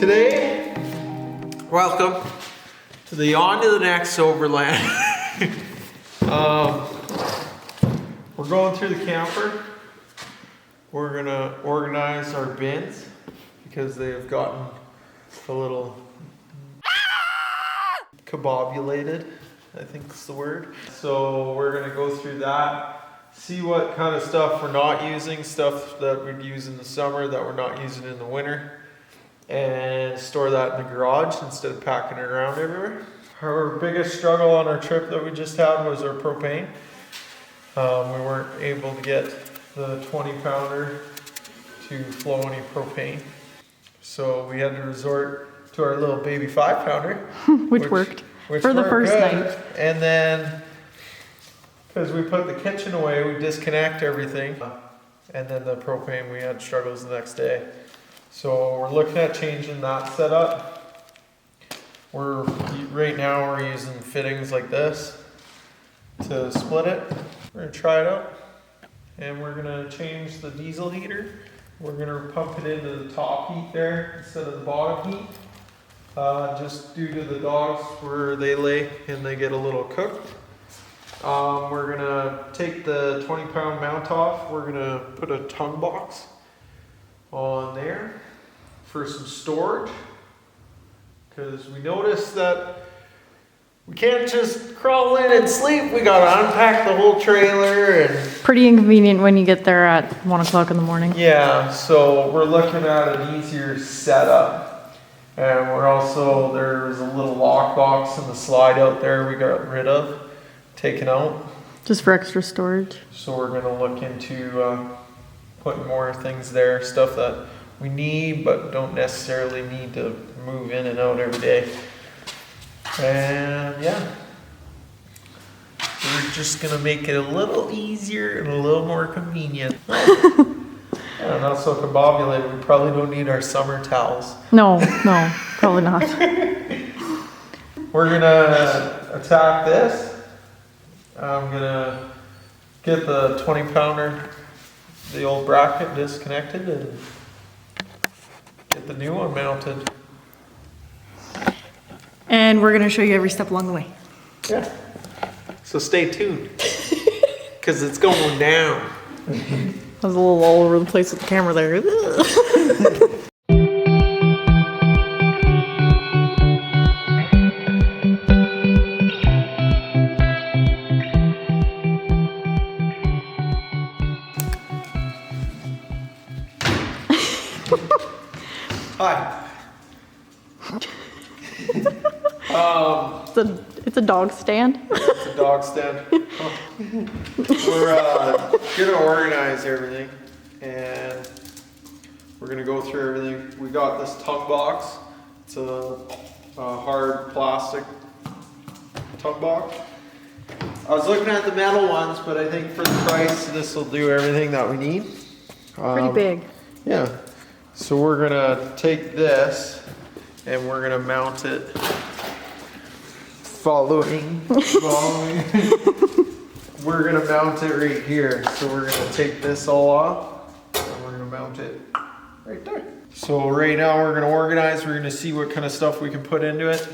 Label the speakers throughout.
Speaker 1: today, welcome to the on to the next Overland. We're going through the camper. We're gonna organize our bins because they've gotten a little kabobulated, I think is the word. So we're gonna go through that, see what kind of stuff we're not using, stuff that we'd use in the summer that we're not using in the winter, and store that in the garage instead of packing it around everywhere. Our biggest struggle on our trip that we just had was our propane. We weren't able to get the 20-pounder to flow any propane. So we had to resort to our little baby 5-pounder.
Speaker 2: which worked for the first night.
Speaker 1: And then, because we put the kitchen away, we disconnect everything. And then the propane, we had struggles the next day. So we're looking at changing that setup. Right now we're using fittings like this to split it. We're gonna try it out. And we're gonna change the diesel heater. We're gonna pump it into the top heat there instead of the bottom heat. Just due to the dogs where they lay and they get a little cooked. We're gonna take the 20-pound mount off. We're gonna put a tongue box on there for some storage, because we noticed that we can't just crawl in and sleep. We gotta unpack the whole trailer, and
Speaker 2: Pretty inconvenient when you get there at 1 o'clock in the morning.
Speaker 1: yeah, so we're looking at an easier setup. And we're also, there's a little lock box in the slide out there we got rid of, taken out.
Speaker 2: Just for extra storage.
Speaker 1: So we're gonna look into putting more things there, stuff that we need but don't necessarily need to move in and out every day. And yeah, we're just gonna make it a little easier and a little more convenient. Yeah, not so combobulated. We probably don't need our summer towels.
Speaker 2: No, probably not.
Speaker 1: We're gonna attack this. I'm gonna get the 20-pounder, the old bracket disconnected, and get the new one mounted.
Speaker 2: And we're gonna show you every step along the way.
Speaker 1: Yeah. So stay tuned, because it's going down.
Speaker 2: I was a little all over the place with the camera there.
Speaker 1: Hi.
Speaker 2: It's a dog stand.
Speaker 1: It's a dog stand. We're gonna organize everything, and we're gonna go through everything. We got this tongue box. It's a hard plastic tongue box. I was looking at the metal ones, but I think for the price, this will do everything that we need.
Speaker 2: Pretty big.
Speaker 1: Yeah. So we're gonna take this and we're gonna mount it following. We're gonna mount it right here. So we're gonna take this all off and we're gonna mount it right there. So right now we're gonna organize. We're gonna see what kind of stuff we can put into it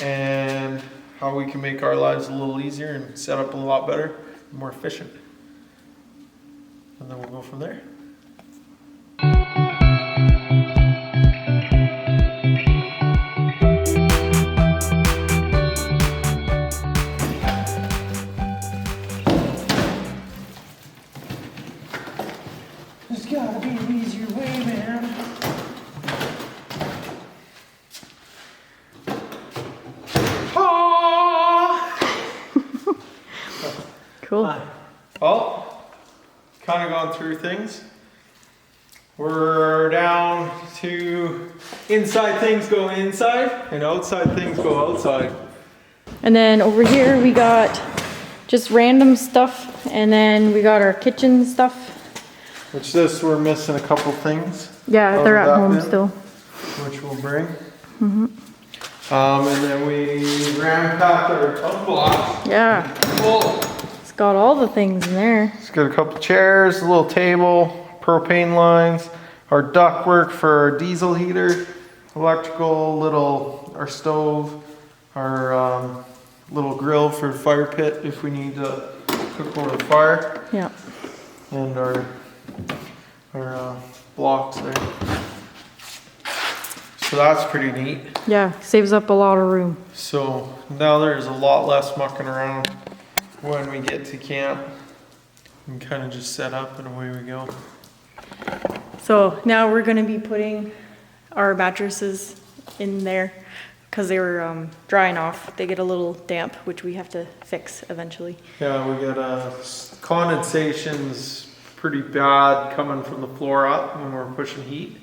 Speaker 1: and how we can make our lives a little easier and set up a lot better, more efficient. And then we'll go from there. There's gotta be an easier way, man.
Speaker 2: Cool.
Speaker 1: Well, kind of gone through things. We're down to inside things go inside and outside things go outside.
Speaker 2: And then over here we got just random stuff, and then we got our kitchen stuff.
Speaker 1: Which this, we're missing a couple things.
Speaker 2: Yeah, they're at home
Speaker 1: bin,
Speaker 2: still.
Speaker 1: Which we'll bring. And then we ram-packed our tongue box.
Speaker 2: Yeah.
Speaker 1: Cool.
Speaker 2: It's got all the things in there.
Speaker 1: It's got a couple chairs, a little table, propane lines, our ductwork for our diesel heater, electrical, our stove, our little grill for the fire pit if we need to cook over the fire,
Speaker 2: Yeah.
Speaker 1: and our blocks there. So that's pretty neat.
Speaker 2: Yeah, saves up a lot of room.
Speaker 1: So now there's a lot less mucking around when we get to camp. We can kind of just set up and away we go.
Speaker 2: So now we're gonna be putting our mattresses in there because they were drying off. They get a little damp, which we have to fix eventually.
Speaker 1: Yeah, we got condensation's pretty bad coming from the floor up when we're pushing heat.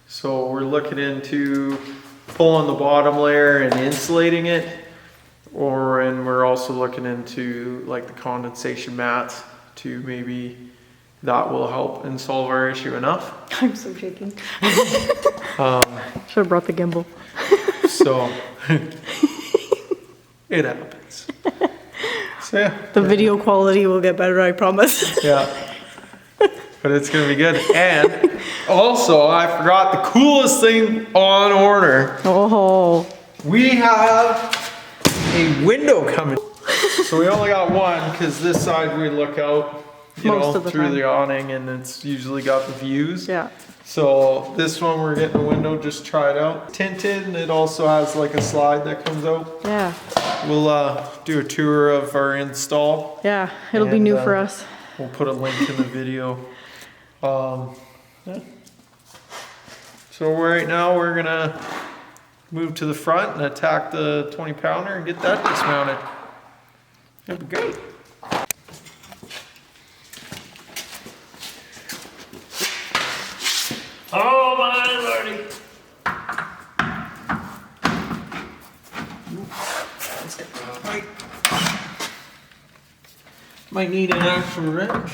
Speaker 1: So we're looking into pulling the bottom layer and insulating it, and we're also looking into like the condensation mats to maybe that will help and solve our issue enough.
Speaker 2: I'm so shaking. Should have brought the gimbal.
Speaker 1: So it happens. So yeah.
Speaker 2: The video quality will get better, I promise.
Speaker 1: Yeah. But it's gonna be good. And also, I forgot the coolest thing on order.
Speaker 2: Oh.
Speaker 1: We have a window coming. So we only got one because this side we look out,
Speaker 2: Most of the
Speaker 1: through
Speaker 2: time.
Speaker 1: the awning, and it's usually got the views.
Speaker 2: Yeah.
Speaker 1: So this one we're getting a window, just try it out. Tinted, and it also has like a slide that comes out.
Speaker 2: Yeah.
Speaker 1: We'll do a tour of our install.
Speaker 2: Yeah. It'll be
Speaker 1: And,
Speaker 2: new for us.
Speaker 1: We'll put a link in the video. Yeah. So right now we're gonna move to the front and attack the 20-pounder and get that dismounted. That'd be great. Oh my lordy! Might need an actual wrench.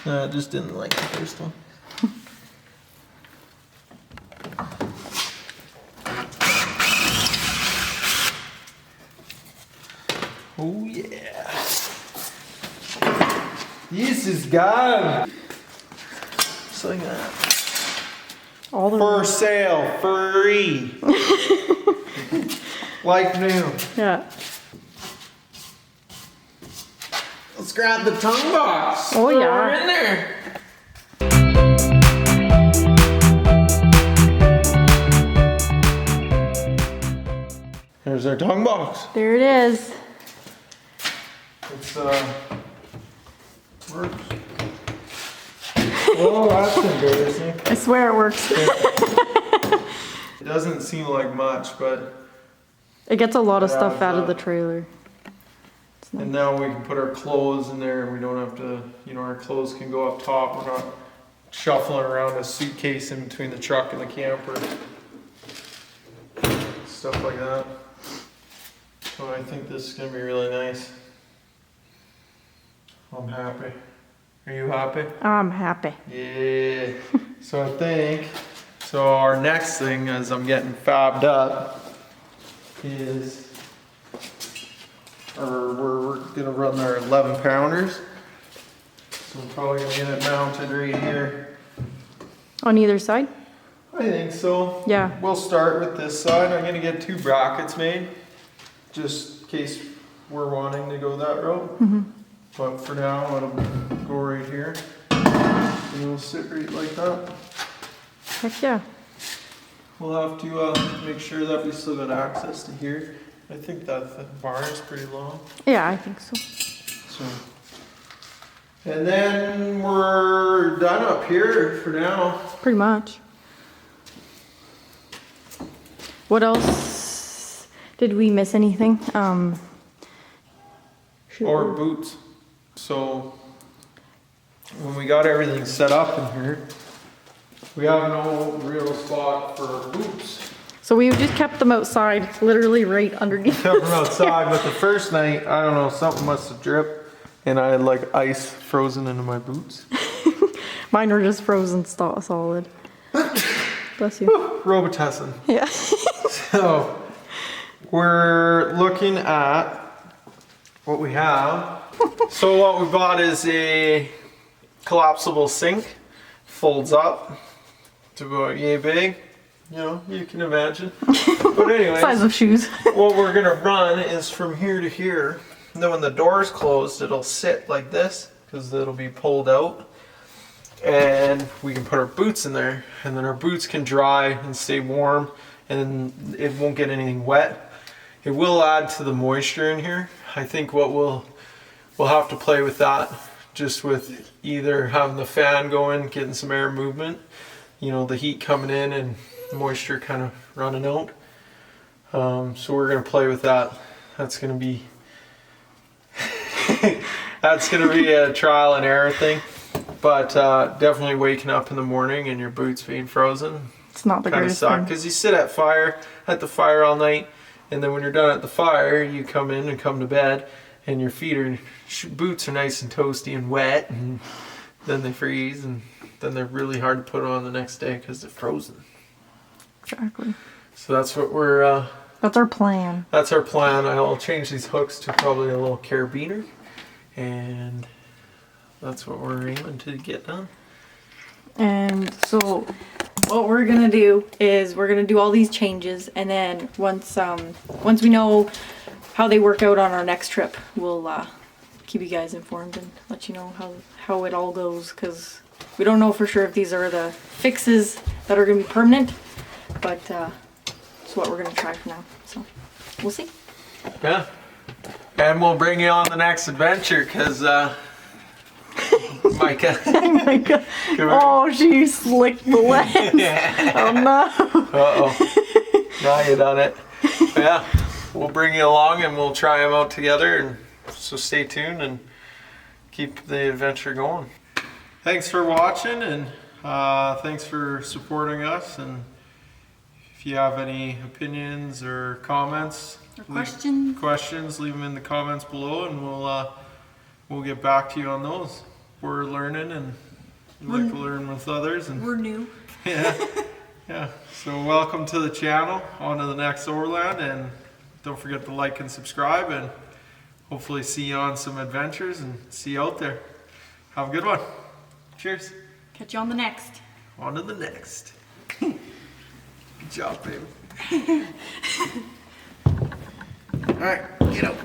Speaker 1: No, I just didn't like the first one. Oh yeah. This is good. Just like that.
Speaker 2: All the
Speaker 1: For sale, free. Like new.
Speaker 2: Yeah.
Speaker 1: Let's grab the tongue box.
Speaker 2: Oh,
Speaker 1: Throw
Speaker 2: yeah.
Speaker 1: her in there. There's our tongue box.
Speaker 2: There it is.
Speaker 1: It's works. Oh, that's embarrassing.
Speaker 2: I swear it works.
Speaker 1: It doesn't seem like much, but
Speaker 2: It gets a lot of
Speaker 1: Yeah,
Speaker 2: stuff out of
Speaker 1: so-
Speaker 2: the trailer. It's
Speaker 1: and
Speaker 2: nice.
Speaker 1: now we can put our clothes in there and we don't have to, our clothes can go up top. We're not shuffling around a suitcase in between the truck and the camper. Stuff like that. So I think this is gonna be really nice. I'm happy. Are you happy?
Speaker 2: I'm happy.
Speaker 1: Yeah. So I think, our next thing as I'm getting fabbed up is, we're gonna run our 11-pounders. So I'm probably gonna get it mounted right here.
Speaker 2: On either side?
Speaker 1: I think so.
Speaker 2: Yeah.
Speaker 1: We'll start with this side. I'm gonna get 2 brackets made, just in case we're wanting to go that route. But for now, it'll go right here. And it'll sit right like that.
Speaker 2: Heck yeah.
Speaker 1: We'll have to make sure that we still got access to here. I think that the barn is pretty long.
Speaker 2: Yeah, I think so.
Speaker 1: So, and then we're done up here for now.
Speaker 2: Pretty much. What else? Did we miss anything?
Speaker 1: Or boots. So when we got everything set up in here, we have no real spot for boots.
Speaker 2: So we just kept them outside, literally right underneath.
Speaker 1: Kept them outside, but the first night, I don't know, something must have dripped, and I had like ice frozen into my boots.
Speaker 2: Mine were just frozen solid. Bless you.
Speaker 1: Robitussin.
Speaker 2: Yeah.
Speaker 1: So we're looking at what we have. So what we bought is a collapsible sink, folds up to about yay big. You know, you can imagine. But anyway,
Speaker 2: Size of shoes.
Speaker 1: what we're gonna run is from here to here. And then when the door's closed, it'll sit like this because it'll be pulled out. And we can put our boots in there, and then our boots can dry and stay warm, and it won't get anything wet. It will add to the moisture in here. I think what we'll have to play with that, just with either having the fan going, getting some air movement, you know, the heat coming in and the moisture kind of running out. So we're gonna play with that. That's gonna be that's gonna be a trial and error thing. But definitely waking up in the morning and your boots being frozen.
Speaker 2: It's not the greatest thing.
Speaker 1: Because you sit at the fire all night, and then when you're done at the fire, you come in and come to bed, and your boots are nice and toasty and wet, and then they freeze, and then they're really hard to put on the next day because they're frozen.
Speaker 2: Exactly.
Speaker 1: So that's what we're.
Speaker 2: That's our plan.
Speaker 1: That's our plan. I'll change these hooks to probably a little carabiner, and that's what we're aiming to get done.
Speaker 2: And so what we're gonna do is we're gonna do all these changes, and then once we know how they work out on our next trip, we'll keep you guys informed and let you know how it all goes, because we don't know for sure if these are the fixes that are gonna be permanent, but it's what we're gonna try for now. So we'll see.
Speaker 1: Yeah. And we'll bring you on the next adventure, because Micah.
Speaker 2: Oh my god. Oh, she slicked the lens. Oh no.
Speaker 1: Uh-oh. Now you done it. Yeah. We'll bring you along and we'll try them out together. And so stay tuned and keep the adventure going. Thanks for watching, and thanks for supporting us. And if you have any opinions or comments
Speaker 2: Or questions,
Speaker 1: leave them in the comments below, and we'll get back to you on those. We're learning, and we like to learn with others, and
Speaker 2: we're new.
Speaker 1: yeah. So welcome to the channel. On to the next Overland, and don't forget to like and subscribe, and hopefully see you on some adventures and see you out there. Have a good one. Cheers.
Speaker 2: Catch you on the next.
Speaker 1: On to the next. Good job, baby. All right, get out.